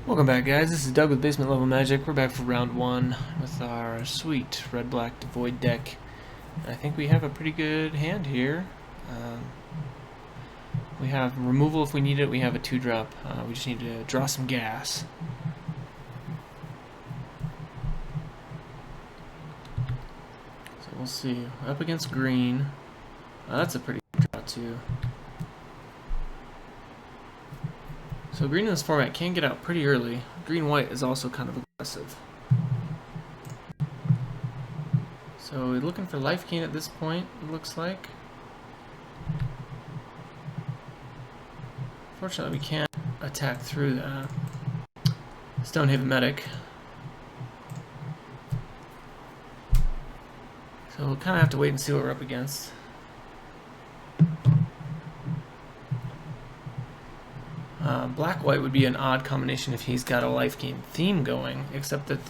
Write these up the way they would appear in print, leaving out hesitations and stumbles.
Welcome back, guys. This is Doug with Basement Level Magic. We're back for round 1 with our sweet red-black Devoid deck. I think we have a pretty good hand here. We have removal if we need it. We have a 2-drop. We just need to draw some gas. So we'll see. Up against green. That's a pretty good draw too. So green in this format can get out pretty early. Green-white is also kind of aggressive. So we're looking for life gain at this point, it looks like. Fortunately, we can't attack through that. Stone Haven Medic. So we'll kind of have to wait and see what we're up against. Black-white would be an odd combination if he's got a life gain theme going, except that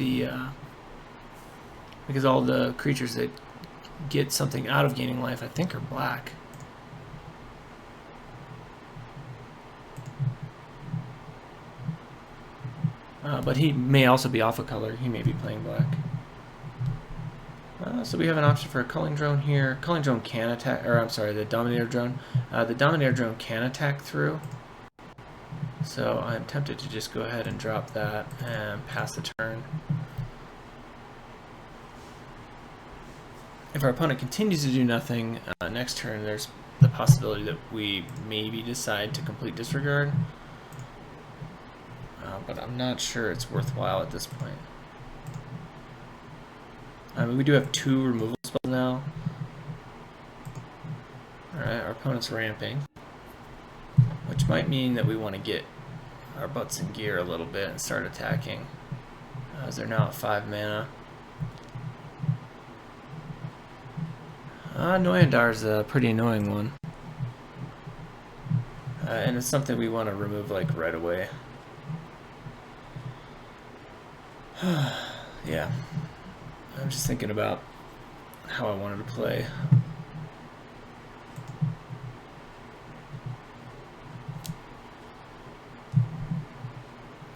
because all the creatures that get something out of gaining life, I think, are black. But he may also be off a color. He may be playing black. So we have an option for a culling drone here. Culling drone can attack, or I'm sorry, the Dominator drone. The Dominator drone can attack through. So I'm tempted to just go ahead and drop that and pass the turn. If our opponent continues to do nothing next turn, there's the possibility that we maybe decide to complete disregard. But I'm not sure it's worthwhile at this point. We do have 2 removal spells now. Alright, our opponent's ramping, which might mean that we want to get our butts in gear a little bit and start attacking, as they're now at 5 mana. Noyandar's a pretty annoying one, and it's something we want to remove like right away. Yeah, I'm just thinking about how I wanted to play.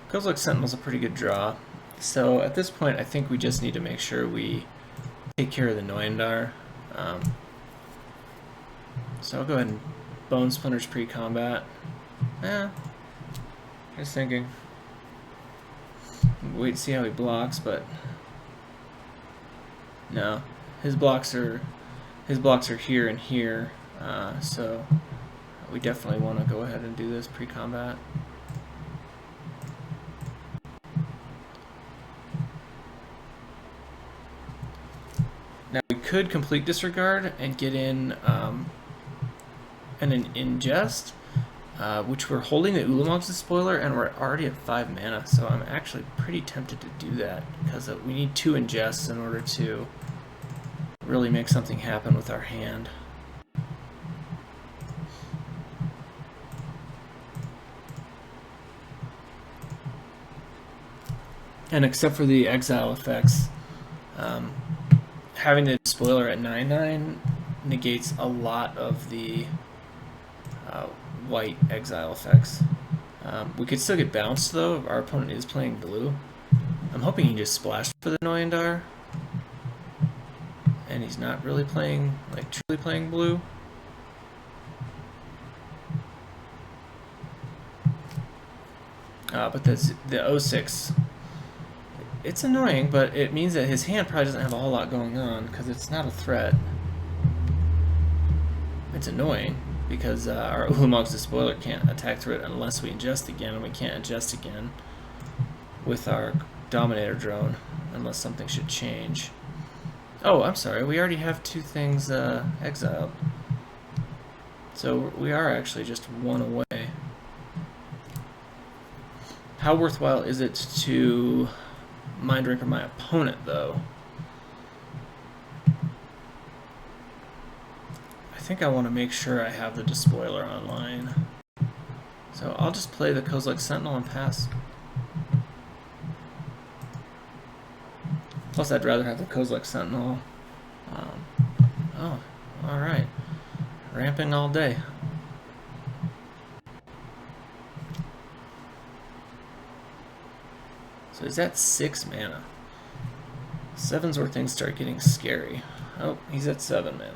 Feels like Sentinel's a pretty good draw. So at this point, I think we just need to make sure we take care of the Noyandar. So I'll go ahead and Bone Splinters pre-combat. Just thinking. Wait to see how he blocks, but no, his blocks are here and here. So we definitely want to go ahead and do this pre-combat. Now we could complete disregard and get in an ingest, which we're holding the Ulamog's Spoiler, and we're already at 5 mana, so I'm actually pretty tempted to do that, because we need 2 ingests in order to really make something happen with our hand. And except for the exile effects, having the spoiler at 9/9 negates a lot of the white exile effects. We could still get bounced though if our opponent is playing blue. I'm hoping he just splashed for the Noyandar, and he's not really playing, like, truly playing blue. But the 06. It's annoying, but it means that his hand probably doesn't have a whole lot going on, because it's not a threat. It's annoying, because our Ulamog's Spoiler can't attack through it unless we ingest again, and we can't ingest again with our Dominator drone, unless something should change. Oh, I'm sorry, we already have 2 things exiled. So we are actually just 1 away. How worthwhile is it to Mind Ranker my opponent, though? I think I want to make sure I have the Despoiler online. So I'll just play the Kozilek Sentinel and pass. Plus, I'd rather have the Kozilek Sentinel. Oh, alright. Ramping all day. So he's at 6 mana. 7's where things start getting scary. Oh, he's at 7 mana.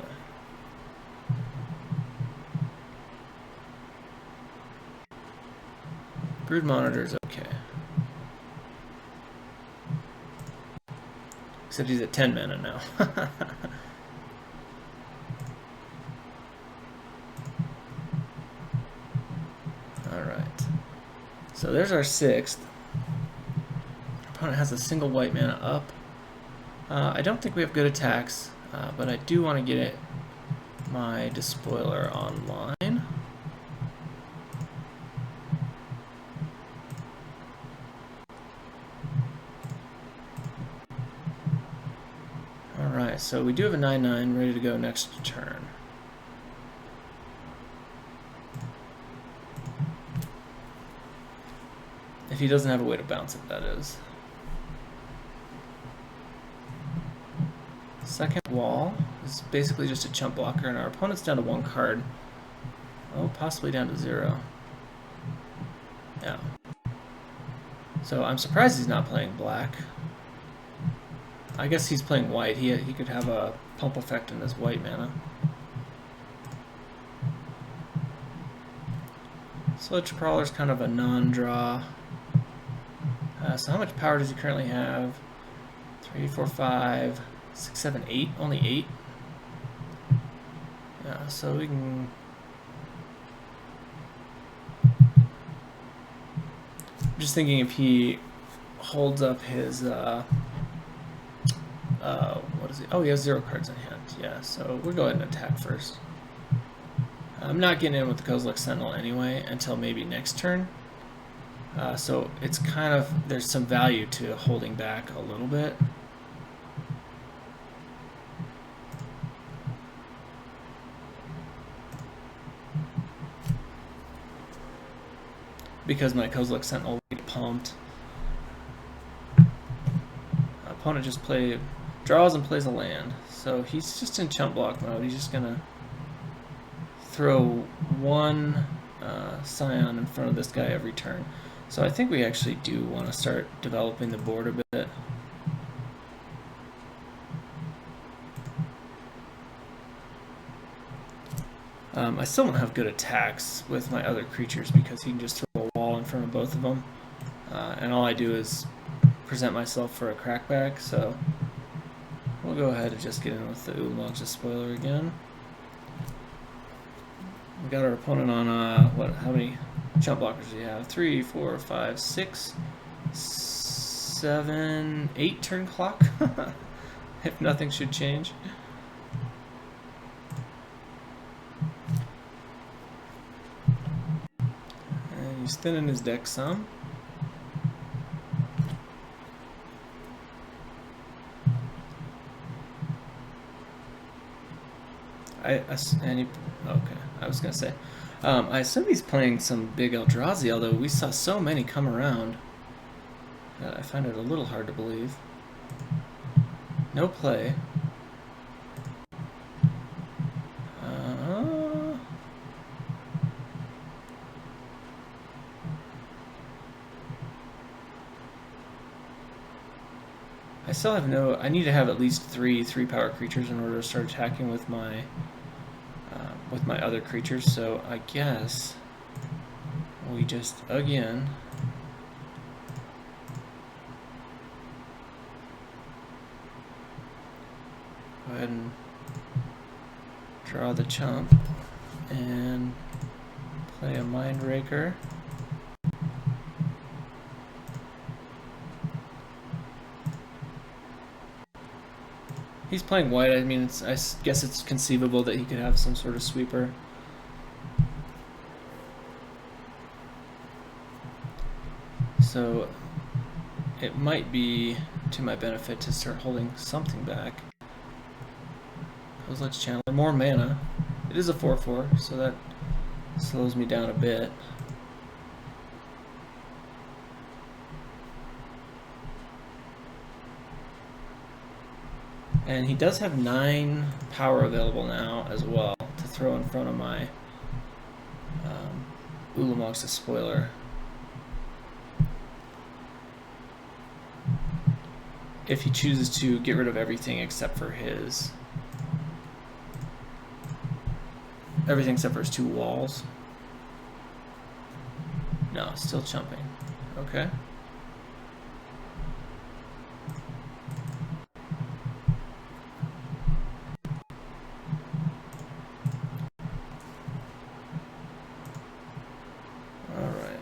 Brood Monitor's okay. Except he's at 10 mana now. Alright. So there's our 6th. Opponent has a single white mana up. I don't think we have good attacks, but I do want to get my Despoiler online. Alright, so we do have a 9/9 ready to go next turn. If he doesn't have a way to bounce it, that is. Second wall is basically just a chump blocker, and our opponent's down to 1 card. Oh, possibly down to 0. Yeah. So I'm surprised he's not playing black. I guess he's playing white. He could have a pump effect in his white mana. Sludge Crawler's kind of a non-draw. So how much power does he currently have? 3, 4, 5, 6, 7, 8. Only 8. Yeah, so we can... I'm just thinking if he holds up his... what is he? Oh, he has 0 cards in hand. Yeah, so we'll go ahead and attack first. I'm not getting in with the Kozilek Sentinel anyway until maybe next turn. So it's kind of, there's some value to holding back a little bit. Because my Kozilek Sentinel will get pumped. Opponent just draws and plays a land. So he's just in chump block mode. He's just gonna throw 1 Scion in front of this guy every turn. So I think we actually do want to start developing the board a bit. I still don't have good attacks with my other creatures because he can just throw a wall in front of both of them. And all I do is present myself for a crackback, so we'll go ahead and just get in with the Ulamog's Despoiler again. We got our opponent on, how many chump blockers do you have? 3, 4, 5, 6, 7, 8 turn clock? If nothing should change. And he's thinning his deck some. Okay, I was gonna say, I assume he's playing some big Eldrazi, although we saw so many come around that I find it a little hard to believe. No play. I still have I need to have at least 3 3-power creatures in order to start attacking with my other creatures, so I guess we just, again, go ahead and draw the chump and play a Mind Raker. He's playing white. I mean, I guess it's conceivable that he could have some sort of sweeper. So it might be to my benefit to start holding something back. Kozilek's Channeler, more mana. It is a 4/4, so that slows me down a bit. And he does have 9 power available now as well to throw in front of my Ulamog's Despoiler. if he chooses to get rid of everything except for his two walls. No, still chumping. Okay. Alright.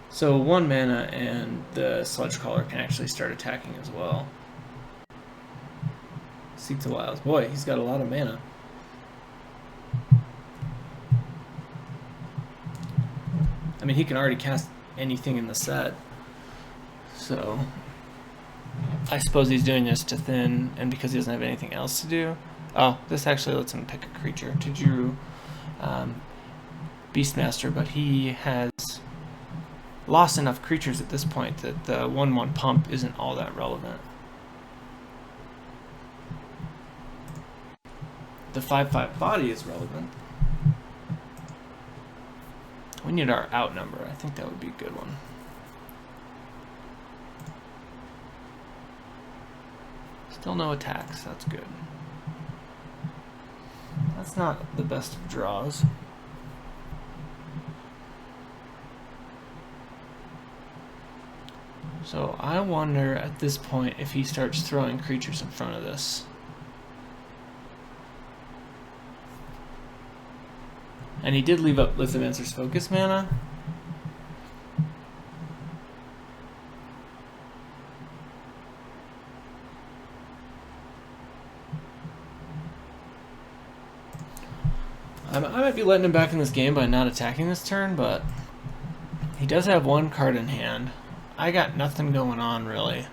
So 1 mana and the Sludge Caller can actually start attacking as well. Seek the Wilds. Boy, he's got a lot of mana. I mean, he can already cast anything in the set. So I suppose he's doing this to thin, and because he doesn't have anything else to do. Oh, this actually lets him pick a creature to Drew Beastmaster, but he has lost enough creatures at this point that the 1/1 pump isn't all that relevant. The 5/5 body is relevant. We need our outnumber. I think that would be a good one. Still no attacks. That's good. That's not the best of draws. So I wonder at this point if he starts throwing creatures in front of this. And he did leave up Lithomancer's Focus mana. I might be letting him back in this game by not attacking this turn, but he does have 1 card in hand. I got nothing going on really,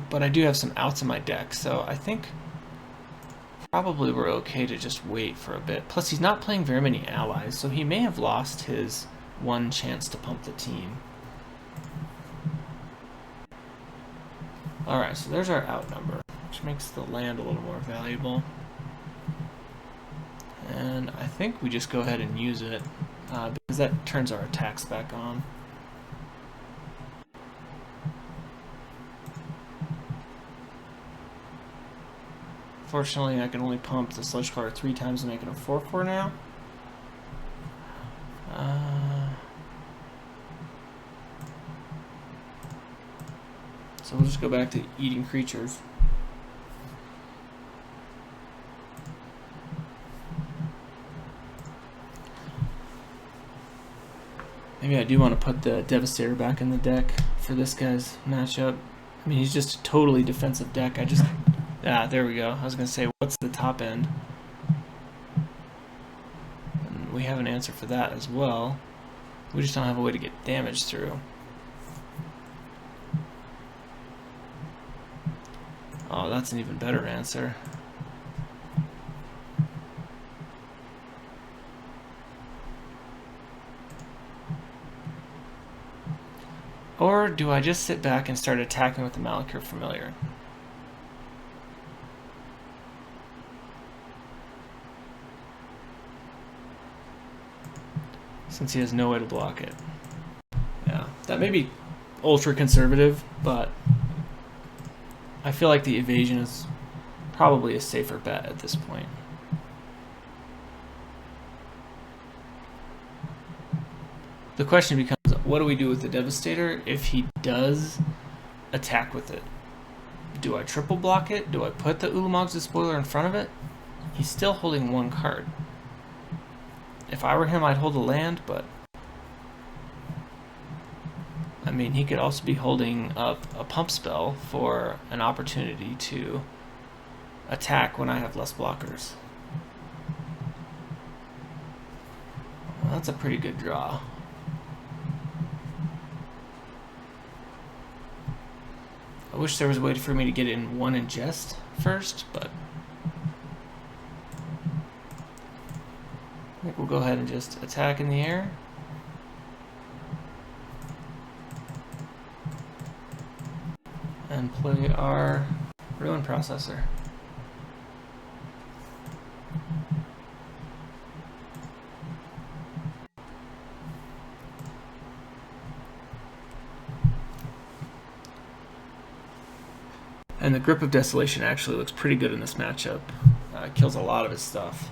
but I do have some outs in my deck, so I think probably we're okay to just wait for a bit. Plus, he's not playing very many allies, so he may have lost his 1 chance to pump the team. Alright, so there's our outnumber, which makes the land a little more valuable. And I think we just go ahead and use it, because that turns our attacks back on. Fortunately, I can only pump the Sludge Caller 3 times and make it a 4/4 now. So we'll just go back to eating creatures. Maybe I do want to put the Devastator back in the deck for this guy's matchup. I mean, he's just a totally defensive deck. There we go. I was going to say, what's the top end? And we have an answer for that as well. We just don't have a way to get damage through. Oh, that's an even better answer. Or do I just sit back and start attacking with the Malakir Familiar? Since he has no way to block it. Yeah, that may be ultra conservative, but I feel like the evasion is probably a safer bet at this point. The question becomes, what do we do with the Devastator if he does attack with it? Do I triple block it? Do I put the Ulamog's Despoiler in front of it? He's still holding 1 card. If I were him, I'd hold a land, but I mean, he could also be holding up a pump spell for an opportunity to attack when I have less blockers. Well, that's a pretty good draw. I wish there was a way for me to get in 1 ingest first, but I think we'll go ahead and just attack in the air. And play our Ruin Processor. And the Grip of Desolation actually looks pretty good in this matchup. Kills a lot of his stuff.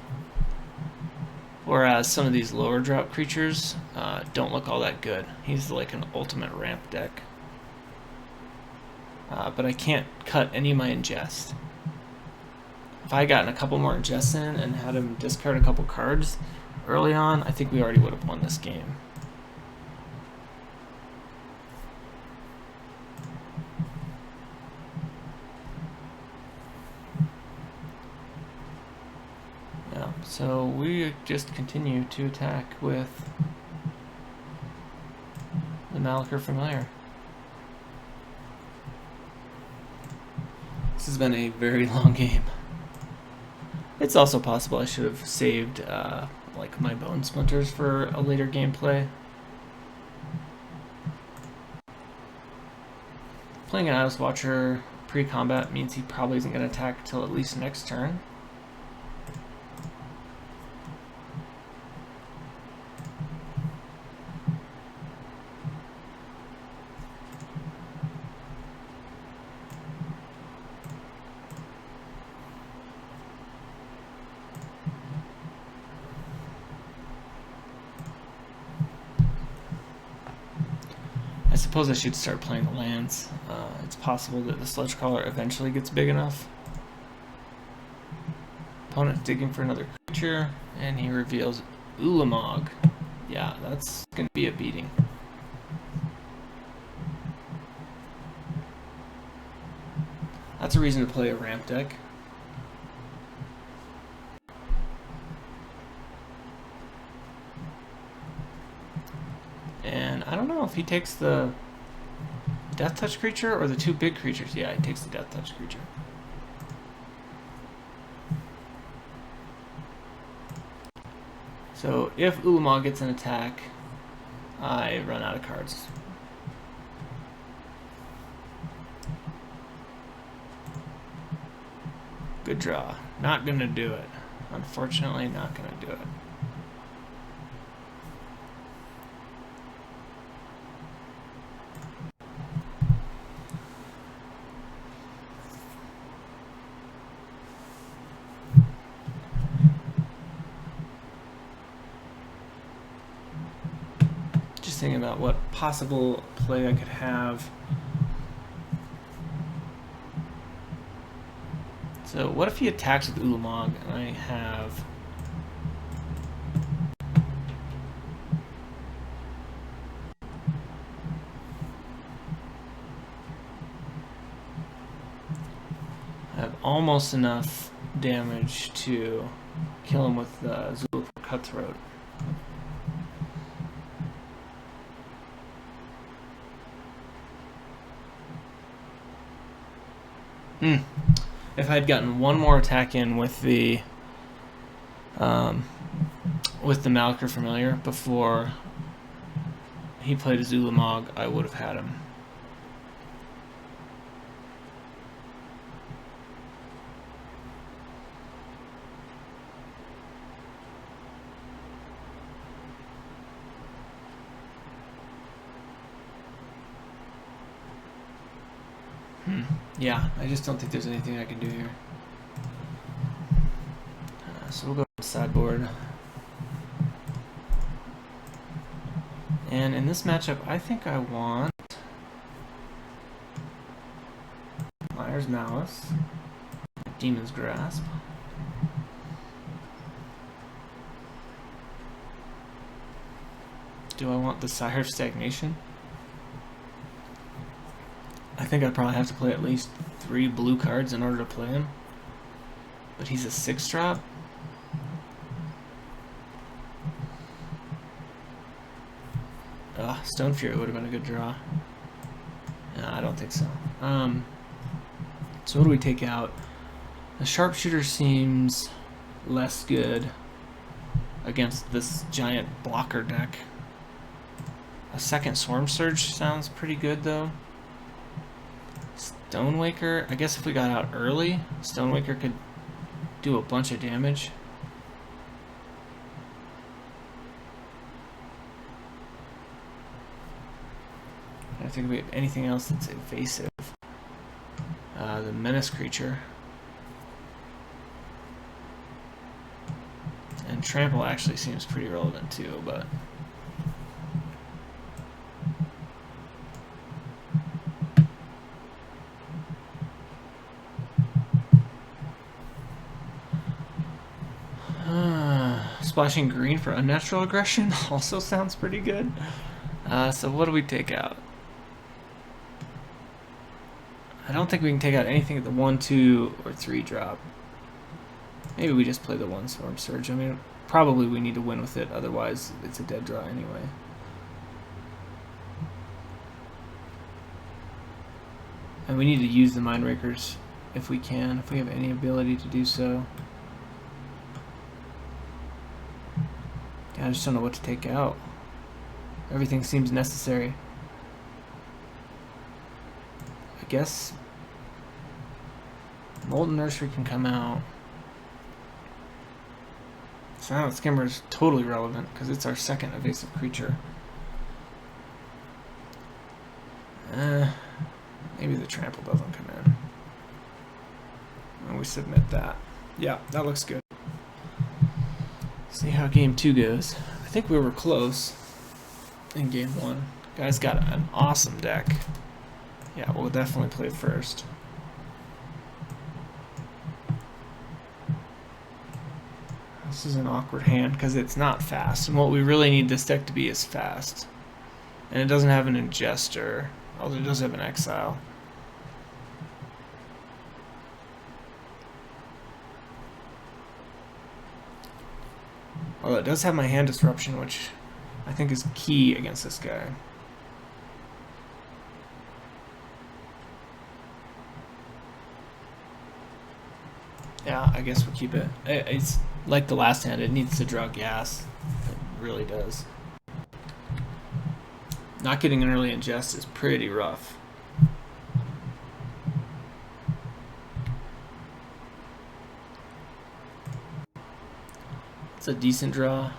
Whereas some of these lower drop creatures don't look all that good. He's like an ultimate ramp deck. But I can't cut any of my ingest. If I had gotten a couple more ingests in and had him discard a couple cards early on, I think we already would have won this game. Yeah, so we just continue to attack with the Malakir Familiar. This has been a very long game. It's also possible I should have saved like my Bone Splinters for a later gameplay. Playing an Ice Watcher pre-combat means he probably isn't going to attack till at least next turn. I suppose I should start playing the lands. It's possible that the Sludge Crawler eventually gets big enough. Opponent's digging for another creature, and he reveals Ulamog. Yeah, that's going to be a beating. That's a reason to play a ramp deck. And I don't know if he takes the Death Touch creature or the two big creatures. Yeah, he takes the Death Touch creature. So if Ulamog gets an attack, I run out of cards. Good draw. Not gonna do it. Unfortunately, not gonna do it. Just thinking about what possible play I could have. So what if he attacks with Ulamog and I have almost enough damage to kill him with the Zulapur Cutthroat. If I had gotten one more attack in with the Malakir Familiar before he played a Ulamog, I would have had him. Yeah, I just don't think there's anything I can do here. So we'll go to the sideboard. And in this matchup, I think I want Mire's Malice, Demon's Grasp. Do I want the Sire of Stagnation? I think I'd probably have to play at least 3 blue cards in order to play him. But he's a 6-drop. Stone Fury would have been a good draw. No, I don't think so. So what do we take out? The Sharpshooter seems less good against this giant blocker deck. A second Swarm Surge sounds pretty good though. Stonewaker, I guess if we got out early, Stonewaker could do a bunch of damage. I don't think we have anything else that's evasive. the menace creature. And trample actually seems pretty relevant too, but splashing green for unnatural aggression also sounds pretty good. So what do we take out? I don't think we can take out anything at the 1, 2, or 3 drop. Maybe we just play the 1 Storm Surge. I mean, probably we need to win with it, otherwise it's a dead draw anyway. And we need to use the Mindrakers if we can, if we have any ability to do so. I just don't know what to take out. Everything seems necessary. I guess Molten Nursery can come out. Silent Skimmer is totally relevant because it's our second evasive creature. Maybe the trample doesn't come in. And we submit that. Yeah, that looks good. See how game 2 goes. I think we were close in game 1. Guy's got an awesome deck. Yeah, we'll definitely play first. This is an awkward hand because it's not fast, and what we really need this deck to be is fast. And it doesn't have an Ingester, although it does have an Exile. Although it does have my hand disruption, which I think is key against this guy. Yeah, I guess we'll keep it. It's like the last hand, it needs to draw gas. It really does. Not getting an early ingest is pretty rough. It's a decent draw.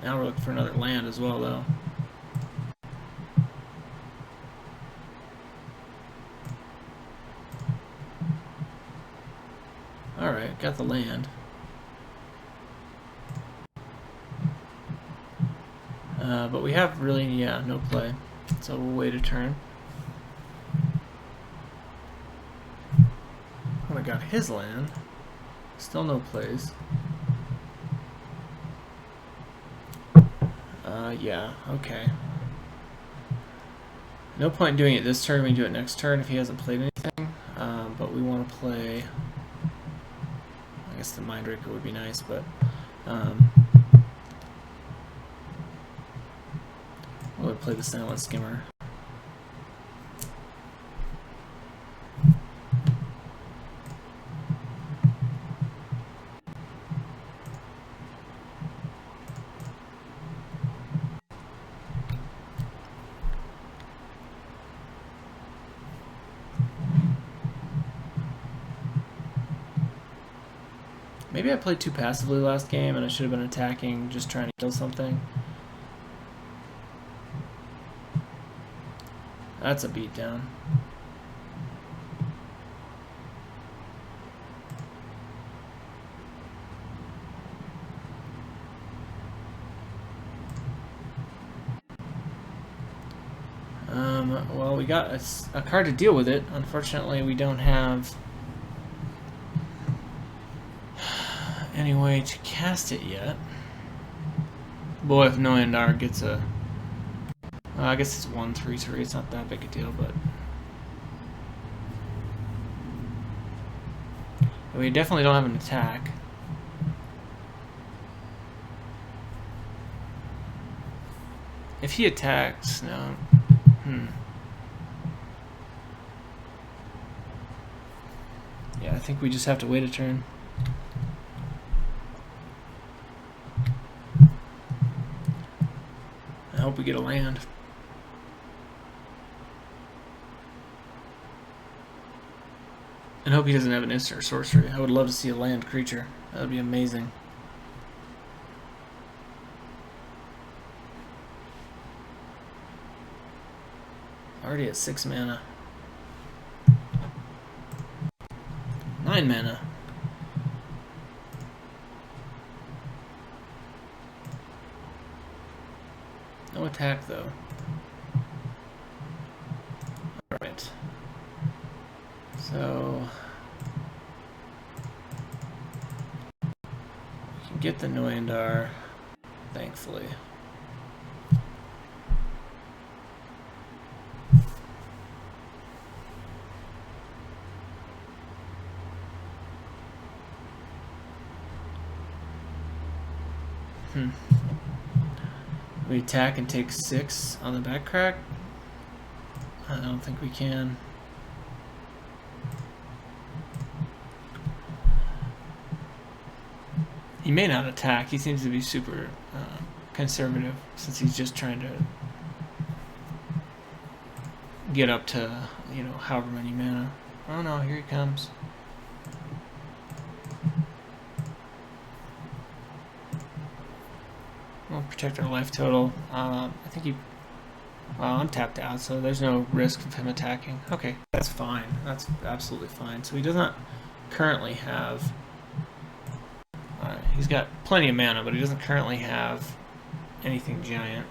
Now we're looking for another land as well, though. Alright, got the land. But we have really, no play. So we'll wait a turn. Oh, I got his land. Still no plays. Yeah, okay. No point in doing it this turn. We can do it next turn if he hasn't played anything. But we want to play... I guess the Mindraker would be nice, but... we'll play the Silent Skimmer. Maybe I played too passively last game and I should have been attacking, just trying to kill something. That's a beatdown. Well, we got a card to deal with it. Unfortunately, we don't have any way to cast it yet. Boy, if Noyandar gets a... I guess it's 1/3/3. It's not that big a deal, but... we definitely don't have an attack. If he attacks... no. Yeah, I think we just have to wait a turn. I hope we get a land. And hope he doesn't have an instant or sorcery. I would love to see a land creature. That would be amazing. Already at 6 mana. 9 mana. No attack though. Alright. So we can get the Noyandar, thankfully. We attack and take 6 on the back crack? I don't think we can. He may not attack. He seems to be super conservative since he's just trying to get up to, you know, however many mana. Oh no, here he comes. We'll protect our life total. I think he... Well, I'm tapped out, so there's no risk of him attacking. Okay, that's fine. That's absolutely fine. So he does not currently have... he's got plenty of mana, but he doesn't currently have anything giant.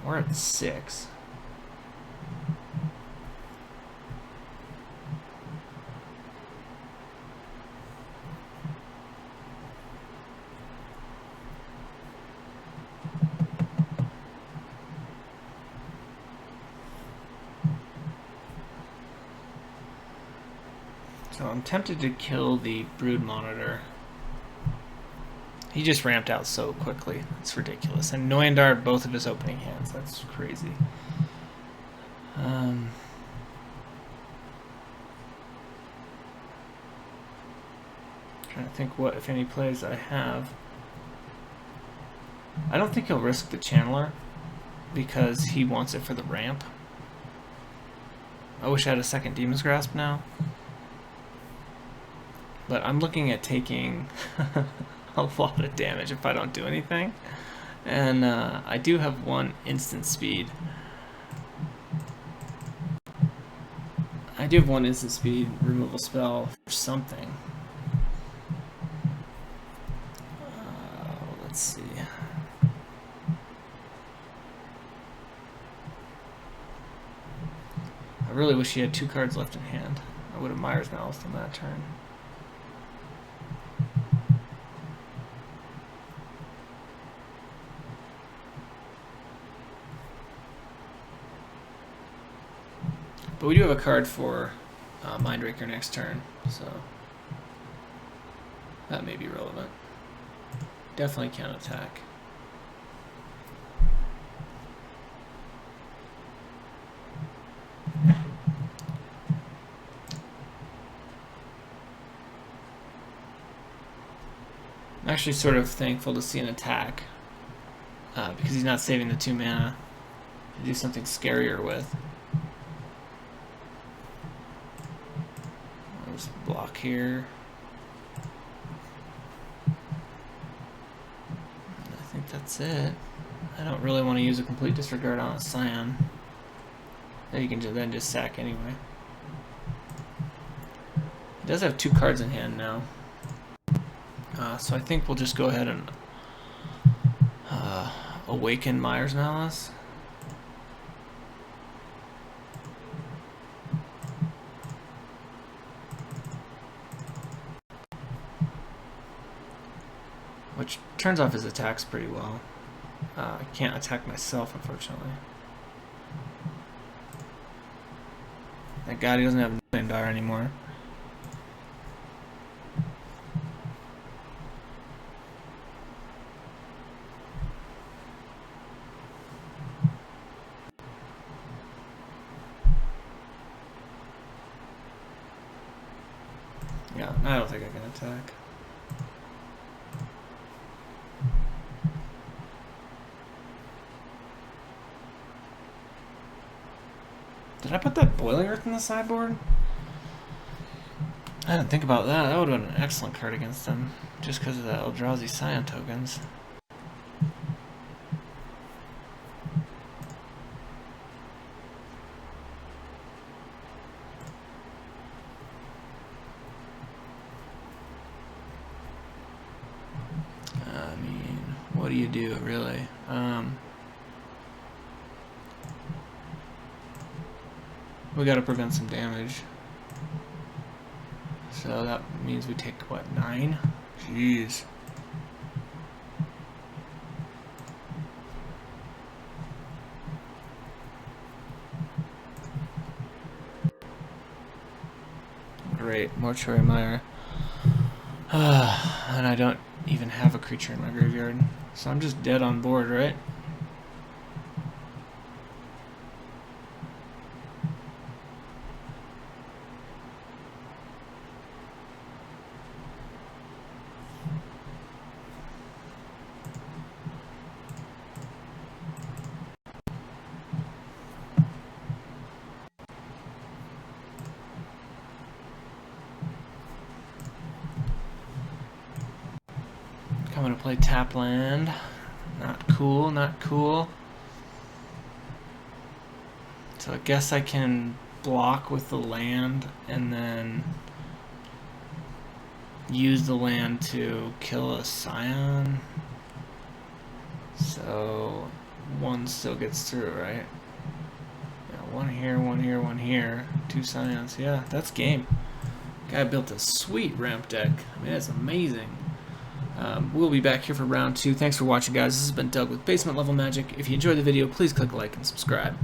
We're at 6. So I'm tempted to kill the Brood Monitor. He just ramped out so quickly. It's ridiculous. And Noyandar, both of his opening hands. That's crazy. Trying to think what, if any, plays I have. I don't think he'll risk the Channeler because he wants it for the ramp. I wish I had a second Demon's Grasp now. But I'm looking at taking a lot of damage if I don't do anything. And I do have 1 instant speed. I do have 1 instant speed removal spell for something. Let's see. I really wish he had 2 cards left in hand. I would have Myers Malice on that turn. But we do have a card for Mindraker next turn, so that may be relevant. Definitely can't attack. I'm actually sort of thankful to see an attack because he's not saving the 2 mana to do something scarier with. Block here. I think that's it. I don't really want to use a complete disregard on a Scion. That you can then just sack anyway. He does have 2 cards in hand now. So I think we'll just go ahead and awaken Myers Malice. Which turns off his attacks pretty well. I can't attack myself, unfortunately. Thank God he doesn't have Noyandar anymore. Yeah, I don't think I can attack. Did I put that Boiling Earth in the sideboard? I didn't think about that. That would have been an excellent card against him, just because of the Eldrazi Scion tokens. do, really. We gotta prevent some damage. So that means we take, what, 9? Jeez. Great, Mortuary Mire. And I don't even have a creature in my graveyard. So I'm just dead on board, right? I'm gonna play tap land. Not cool, not cool. So I guess I can block with the land and then use the land to kill a scion. So one still gets through, right? Yeah, one here, one here, one here. 2 scions. Yeah, that's game. Guy built a sweet ramp deck. I mean, that's amazing. We'll be back here for round 2. Thanks for watching, guys. This has been Doug with Basement Level Magic. If you enjoyed the video, please click like and subscribe.